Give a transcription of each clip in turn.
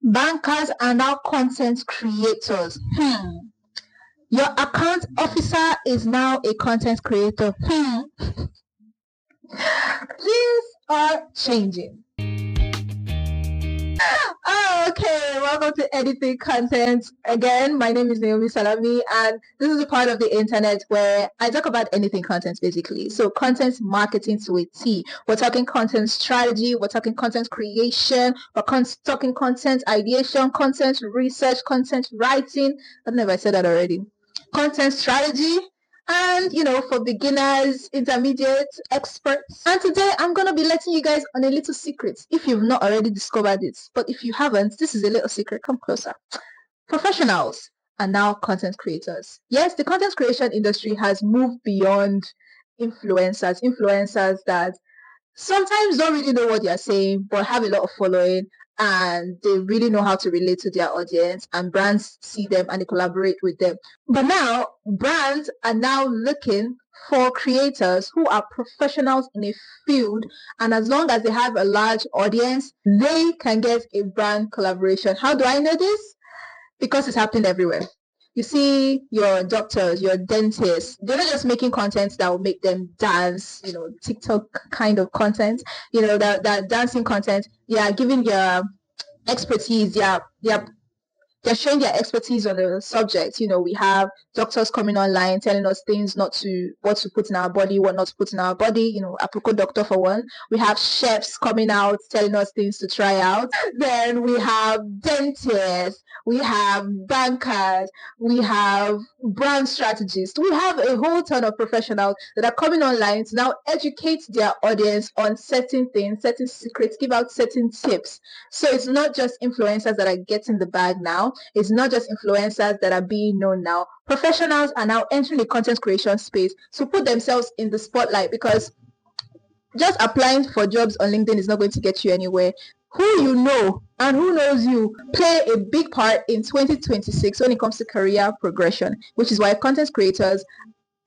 Bankers are now content creators. Your account officer is now a content creator. Things are changing. Oh, okay, welcome to Anything Content. Again, my name is Naomi Salami, and this is a part of the internet where I talk about anything content basically. So, content marketing to a T. We're talking content strategy, we're talking content creation, we're talking content ideation, content research, content writing. I don't know if I said that already. Content strategy, and for beginners, intermediate, experts. And today I'm gonna be letting you guys on a little secret if you've not already discovered it. But if you haven't, this is a little secret. Come closer. Professionals are now content creators. Yes, the content creation industry has moved beyond influencers that sometimes don't really know what they're saying but have a lot of following, and they really know how to relate to their audience, and brands see them and they collaborate with them. But now brands are now looking for creators who are professionals in a field, and as long as they have a large audience, they can get a brand collaboration. How do I know this? Because it's happening everywhere. You see your doctors, your dentists, they're not just making content that will make them dance, TikTok kind of content, that dancing content. They are giving their expertise, they're showing their expertise on the subject. We have doctors coming online telling us things what to put in our body, what not to put in our body, Aproko doctor for one. We have chefs coming out telling us things to try out. Then we have dentists, we have bankers, we have brand strategists. We have a whole ton of professionals that are coming online to now educate their audience on certain things, certain secrets, give out certain tips. So it's not just influencers that are getting the bag now. It's not just influencers that are being known now. Professionals are now entering the content creation space to put themselves in the spotlight, because just applying for jobs on LinkedIn is not going to get you anywhere. Who you know and who knows you play a big part in 2026 when it comes to career progression, which is why content creators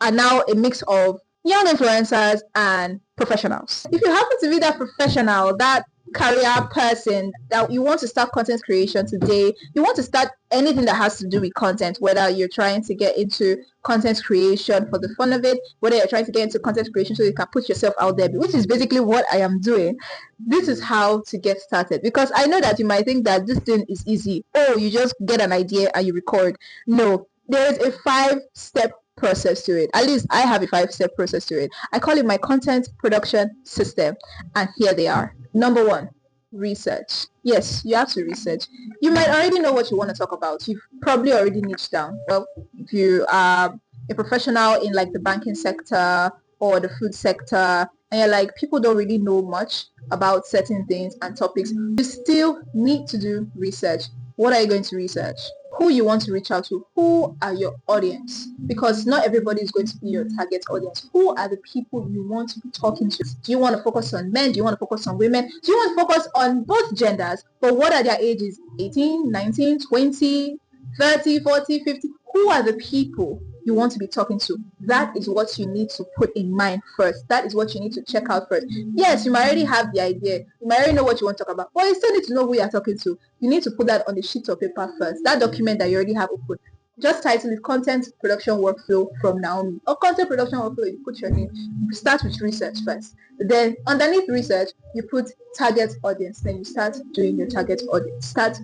are now a mix of young influencers and professionals. If you happen to be that professional, that career person, that you want to start content creation today, you want to start anything that has to do with content, whether you're trying to get into content creation for the fun of it, whether you're trying to get into content creation so you can put yourself out there, which is basically what I am doing. This is how to get started, because I know that you might think that this thing is easy. Oh, you just get an idea and you record. No, there is a 5-step process to it. At least I have a 5-step process to it. I call it my content production system, and here they are. Number 1, research. Yes, you have to research. You might already know what you want to talk about. You've probably already niched down. Well, if you are a professional in like the banking sector or the food sector, and you're like, people don't really know much about certain things and topics, you still need to do research. What are you going to research? Who you want to reach out to? Who are your audience? Because not everybody is going to be your target audience. Who are the people you want to be talking to? Do you want to focus on men? Do you want to focus on women? Do you want to focus on both genders? But what are their ages? 18, 19, 20, 30, 40, 50? Who are the people you want to be talking to? That is what you need to put in mind first. That is what you need to check out first. Yes, you might already have the idea. You might already know what you want to talk about. But you still need to know who you're talking to. You need to put that on the sheet of paper first. That document that you already have open. Just title it Content Production Workflow from Naomi. Or Content Production Workflow, you put your name. You start with research first. Then underneath research, you put target audience. Then you start doing your target audience. Start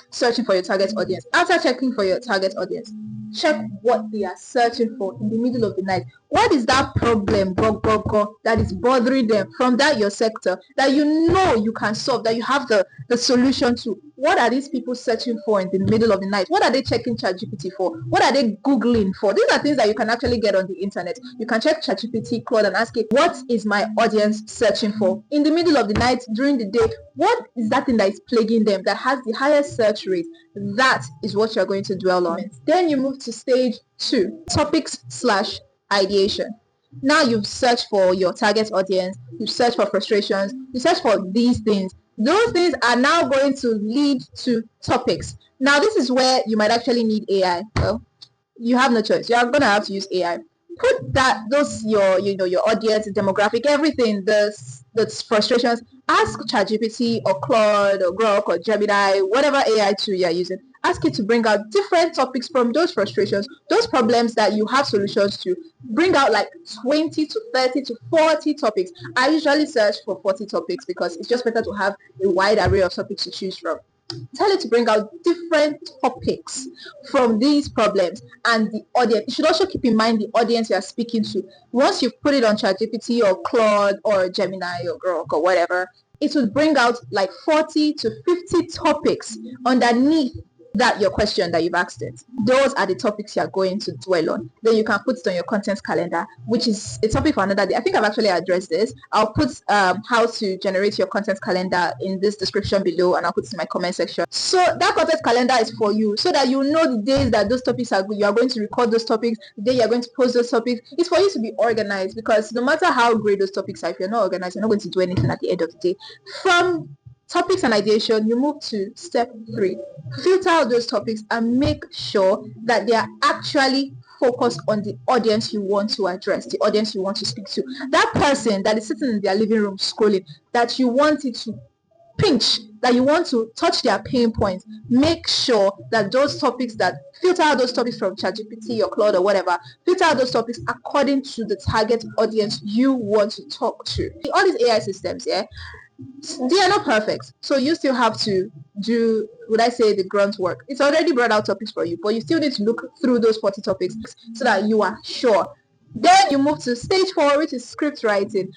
searching for your target audience. After checking for your target audience, check what they are searching for in the middle of the night. What is that problem that is bothering them from your sector that you know you can solve, that you have the solution to? What are these people searching for in the middle of the night? What are they checking ChatGPT for? What are they Googling for? These are things that you can actually get on the internet. You can check ChatGPT, Claude, and ask it, what is my audience searching for? In the middle of the night, during the day, what is that thing that is plaguing them, that has the highest search rate? That is what you're going to dwell on. Then you move to stage 2, topics/ideation. Now you've searched for your target audience, you've searched for frustrations, you search for these things. Those things are now going to lead to topics. Now this is where you might actually need AI. Well, you have no choice. You're going to have to use AI. put those your audience, demographic, everything, the frustrations. Ask ChatGPT or Claude or Grok or Gemini, whatever AI tool you're using. Ask it to bring out different topics from those frustrations, those problems that you have solutions to. Bring out like 20 to 30 to 40 topics. I usually search for 40 topics because it's just better to have a wide array of topics to choose from. Tell it to bring out different topics from these problems and the audience. You should also keep in mind the audience you are speaking to. Once you've put it on ChatGPT or Claude or Gemini or Grok or whatever, it will bring out like 40 to 50 topics underneath that your question that you've asked it. Those are the topics you're going to dwell on. Then you can put it on your content calendar, which is a topic for another day. I think I've actually addressed this. I'll put how to generate your content calendar in this description below, and I'll put it in my comment section. So that content calendar is for you, so that you know the days that those topics are good. You are going to record those topics, the day you're going to post those topics. It's for you to be organized, because no matter how great those topics are, if you're not organized, you're not going to do anything at the end of the day. From topics and ideation, you move to step 3. Filter out those topics and make sure that they are actually focused on the audience you want to address, the audience you want to speak to. That person that is sitting in their living room scrolling, that you want it to pinch, that you want to touch their pain points. Make sure that those topics, that filter out those topics from ChatGPT or Claude or whatever, filter out those topics according to the target audience you want to talk to. All these AI systems, they are not perfect, so you still have to do, would I say, the grunt work. It's already brought out topics for you, but you still need to look through those 40 topics so that you are sure. Then you move to stage 4, which is script writing.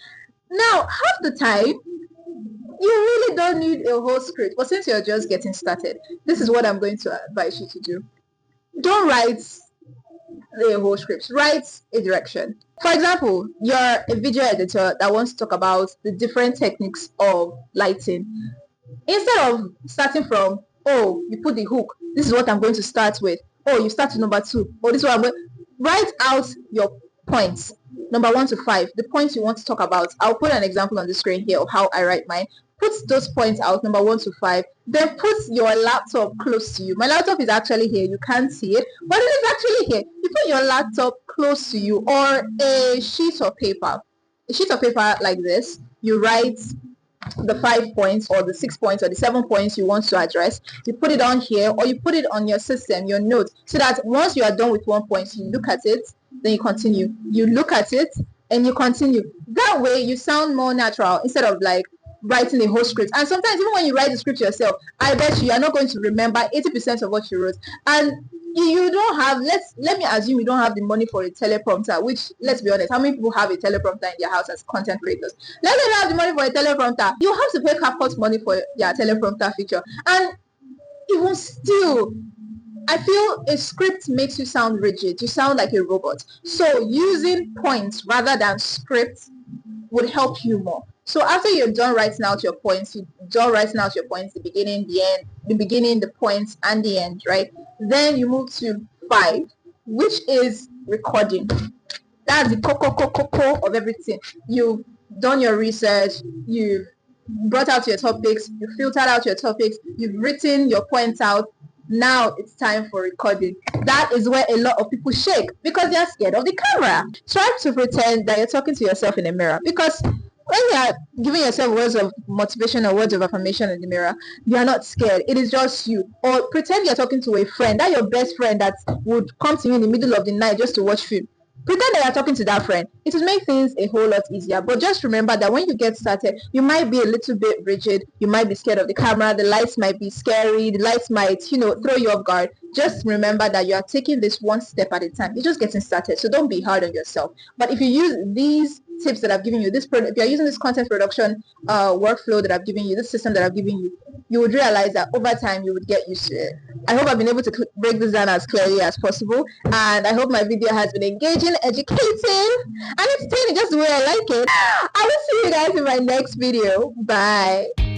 Now, half the time you really don't need a whole script, but since you're just getting started, this is what I'm going to advise you to do. Don't write the whole script. Write a direction. For example, you're a video editor that wants to talk about the different techniques of lighting. Instead of starting from, oh, you put the hook, this is what I'm going to start with. Oh, you start with number 2. Oh, this is what I'm going. Write out your points, number 1 to 5, the points you want to talk about. I'll put an example on the screen here of how I write mine. Put those points out, number 1 to 5. Then put your laptop close to you. My laptop is actually here. You can't see it, but it is actually here. You put your laptop close to you, or a sheet of paper. A sheet of paper like this. You write the 5 points or the 6 points or the 7 points you want to address. You put it on here, or you put it on your system, your notes, so that once you are done with 1 point, you look at it, then you continue. You look at it and you continue. That way you sound more natural instead of like writing a whole script. And sometimes even when you write the script yourself, I bet you are not going to remember 80% of what you wrote. And you don't have, let me assume you don't have the money for a teleprompter, which, let's be honest, how many people have a teleprompter in their house as content creators? Let's say you have the money for a teleprompter. You have to pay CapCut money for your teleprompter feature. And even still, I feel a script makes you sound rigid. You sound like a robot. So using points rather than scripts would help you more. So after you're done writing out your points, the beginning, the end, the beginning, the points, and the end, right? Then you move to 5, which is recording. That's the coco of everything. You've done your research, you've brought out your topics, you've filtered out your topics, you've written your points out. Now it's time for recording. That is where a lot of people shake, because they're scared of the camera. Try to pretend that you're talking to yourself in a mirror, because when you're giving yourself words of motivation or words of affirmation in the mirror, you're not scared. It is just you. Or pretend you're talking to a friend, that your best friend that would come to you in the middle of the night just to watch film. Pretend that you're talking to that friend. It will make things a whole lot easier. But just remember that when you get started, you might be a little bit rigid. You might be scared of the camera. The lights might be scary. The lights might, throw you off guard. Just remember that you are taking this one step at a time. You're just getting started. So don't be hard on yourself. But if you use these tips that I've given you, if you're using this content production workflow that I've given you, this system that I've given you, you would realize that over time you would get used to it. I hope I've been able to break this down as clearly as possible, and I hope my video has been engaging, educating, and entertaining just the way I like it. I will see you guys in my next video. Bye.